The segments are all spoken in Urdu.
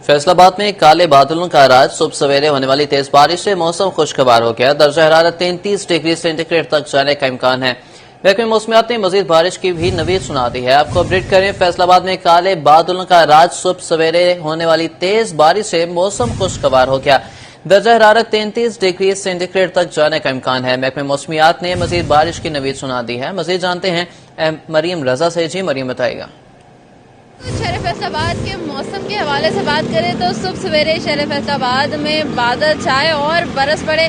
فیصل آباد میں کالے بادلوں کا راج، صبح سویرے ہونے والی تیز بارش سے موسم خوشگوار ہو گیا۔ درجہ حرارت 33 ڈگری سینٹی گریڈ تک جانے کا امکان ہے۔ محکمہ موسمیات نے مزید بارش کی بھی نوید سنا دی ہے۔ آپ کو اپڈیٹ کریں، فیصل آباد میں کالے بادلوں کا راج، صبح سویرے ہونے والی تیز بارش سے موسم خوشگوار ہو گیا۔ درجہ حرارت 33 ڈگری سینٹی گریڈ تک جانے کا امکان ہے۔ محکمہ موسمیات نے مزید بارش کی نوید سنا دی ہے۔ مزید جانتے ہیں مریم رضا سے۔ جی مریم بتائے گا۔ شہر فیصل آباد کے موسم کے حوالے سے بات کریں تو صبح سویرے شہر فیصل آباد میں بادل چھائے اور برس پڑے۔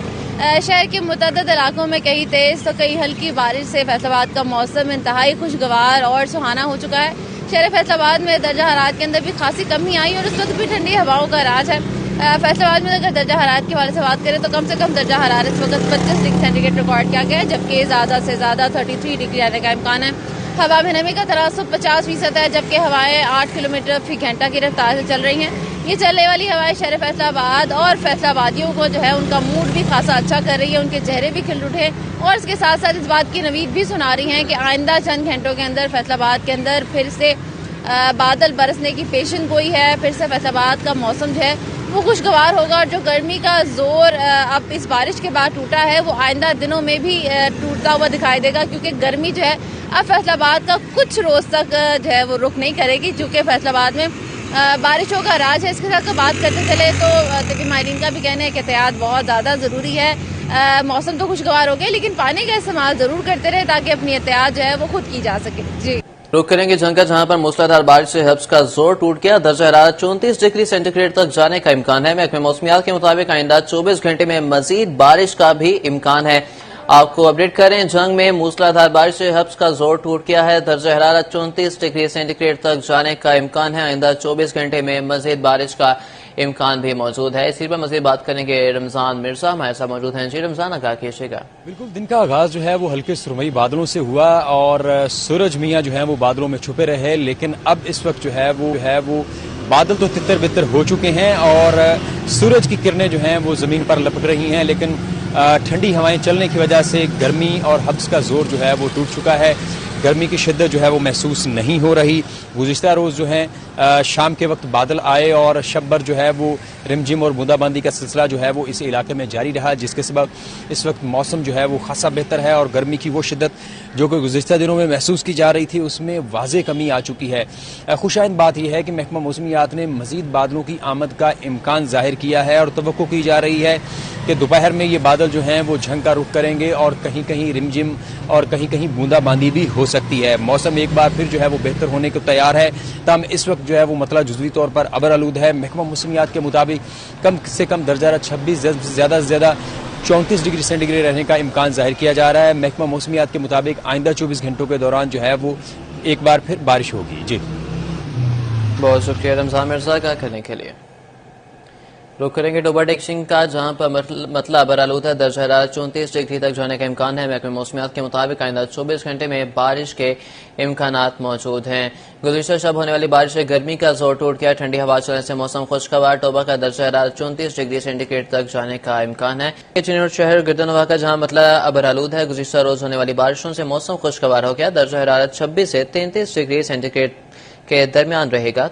شہر کے متعدد علاقوں میں کہیں تیز تو کہیں ہلکی بارش سے فیصل آباد کا موسم انتہائی خوشگوار اور سہانا ہو چکا ہے۔ شہر فیصل آباد میں درجہ حرارت کے اندر بھی خاصی کمی آئی اور اس وقت بھی ٹھنڈی ہواؤں کا راج ہے۔ فیصل آباد میں اگر درجہ حرارت کے حوالے سے بات کریں تو کم سے کم درجہ حرارت اس وقت 25 ڈگری سینٹی گریڈ ریکارڈ کیا گیا ہے، جبکہ زیادہ سے زیادہ 33 ڈگری آنے کا امکان ہے۔ ہوا میں نمی کا تناسب 50% ہے، جبکہ ہوائیں 8 کلومیٹر فی گھنٹہ کی رفتار سے چل رہی ہیں۔ یہ چلنے والی ہوائیں شہر فیصل آباد اور فیصل آبادیوں کو جو ہے ان کا موڈ بھی خاصا اچھا کر رہی ہے، ان کے چہرے بھی کھل اٹھے اور اس کے ساتھ ساتھ اس بات کی نوید بھی سنا رہی ہیں کہ آئندہ چند گھنٹوں کے اندر فیصل آباد کے اندر پھر سے بادل برسنے کی پیشن گوئی ہے۔ پھر سے فیصل آباد کا موسم جو ہے وہ خوشگوار ہوگا اور جو گرمی کا زور اب اس بارش کے بعد ٹوٹا ہے وہ آئندہ دنوں میں بھی ٹوٹتا ہوا دکھائی دے گا، کیونکہ گرمی جو ہے اب فیصل آباد کا کچھ روز تک جو ہے وہ رک نہیں کرے گی، چونکہ فیصل آباد میں بارشوں کا راج ہے۔ اس کے ساتھ بات کرتے چلے تو طبی ماہرین کا بھی کہنا ہے کہ احتیاط بہت زیادہ ضروری ہے۔ موسم تو خوشگوار ہو گئے لیکن پانی کا استعمال ضرور کرتے رہے تاکہ اپنی احتیاط جو ہے وہ خود کی جا سکے۔ جی رخ کریں گے جنگا، جہاں پر موسلادھار بارش سے حبس کا زور ٹوٹ گیا۔ درجہ حرارت 34 ڈگری سینٹی گریڈ تک جانے کا امکان ہے۔ محکمہ موسمیات کے مطابق آئندہ 24 گھنٹے میں مزید بارش کا بھی امکان ہے۔ آپ کو اپڈیٹ کریں، جنگ میں موسلادھار بارش سے حبس کا زور ٹوٹ گیا ہے۔ درجہ حرارت 34 ڈگری سینٹی گریڈ تک جانے کا امکان ہے۔ آئندہ 24 گھنٹے میں مزید بارش کا امکان بھی موجود ہے۔ اسی پر مزید بات کریں گے رمضان مرزا ہمارے ساتھ موجود ہیں۔ جی رمضان، آگاہ کیجیے گا۔ بالکل، دن کا آغاز جو ہے وہ ہلکے سرمئی بادلوں سے ہوا اور سورج میاں جو ہے وہ بادلوں میں چھپے رہے، لیکن اب اس وقت جو ہے وہ بادل تو تتر بتر ہو چکے ہیں اور سورج کی کرنیں جو ہیں وہ زمین پر لپک رہی ہیں، لیکن ٹھنڈی ہوائیں چلنے کی وجہ سے گرمی اور حبس کا زور جو ہے وہ ٹوٹ چکا ہے۔ گرمی کی شدت جو ہے وہ محسوس نہیں ہو رہی۔ گزشتہ روز جو ہے شام کے وقت بادل آئے اور شب بھر جو ہے وہ رمجم اور بوندا باندی کا سلسلہ جو ہے وہ اس علاقے میں جاری رہا، جس کے سبب اس وقت موسم جو ہے وہ خاصا بہتر ہے اور گرمی کی وہ شدت جو کہ گزشتہ دنوں میں محسوس کی جا رہی تھی اس میں واضح کمی آ چکی ہے۔ خوشائند بات یہ ہے کہ محکمہ موسمیات نے مزید بادلوں کی آمد کا امکان ظاہر کیا ہے اور توقع کی جا رہی ہے کہ دوپہر میں یہ بادل جو ہیں وہ جھنگ کا رخ کریں گے اور کہیں کہیں رمجم اور کہیں کہیں بوندا باندی بھی ہو سکتی ہے۔ موسم ایک بار پھر جو ہے وہ بہتر ہونے کو تیار ہے، تاہم اس وقت جو ہے وہ مطلع جزوی طور پر ابر آلود ہے۔ محکمہ موسمیات کے مطابق کم سے کم درجہ حرارت 26، زیادہ سے زیادہ 34 ڈگری سینٹی گریڈ رہنے کا امکان ظاہر کیا جا رہا ہے۔ محکمہ موسمیات کے مطابق آئندہ 24 گھنٹوں کے دوران جو ہے وہ ایک بار پھر بارش ہوگی۔ جی بہت شکریہ رمضان مرزا کا کرنے کے لیے۔ رخ کریں گے ڈوبا ڈیکشن کا، جہاں پر مطلع ابر آلود ہے۔ درجہ حرارت 34 ڈگری تک جانے کا امکان ہے۔ محکمہ موسمیات کے مطابق آئندہ 24 گھنٹے میں بارش کے امکانات موجود ہیں۔ گزشتہ شب ہونے والی بارش سے گرمی کا زور ٹوٹ گیا۔ ٹھنڈی ہوا چلنے سے موسم خوشگوار۔ ٹوبا کا درجہ حرارت 34 ڈگری سینٹی گریڈ تک جانے کا امکان ہے۔ چنور شہر گردنوا کا، جہاں مطلع ابر آلود ہے۔ گزشتہ روز ہونے والی بارشوں سے موسم خوشگوار ہو گیا۔ درجہ حرارت 26 سے 33 ڈگری سینٹی گریڈ کے درمیان رہے گا۔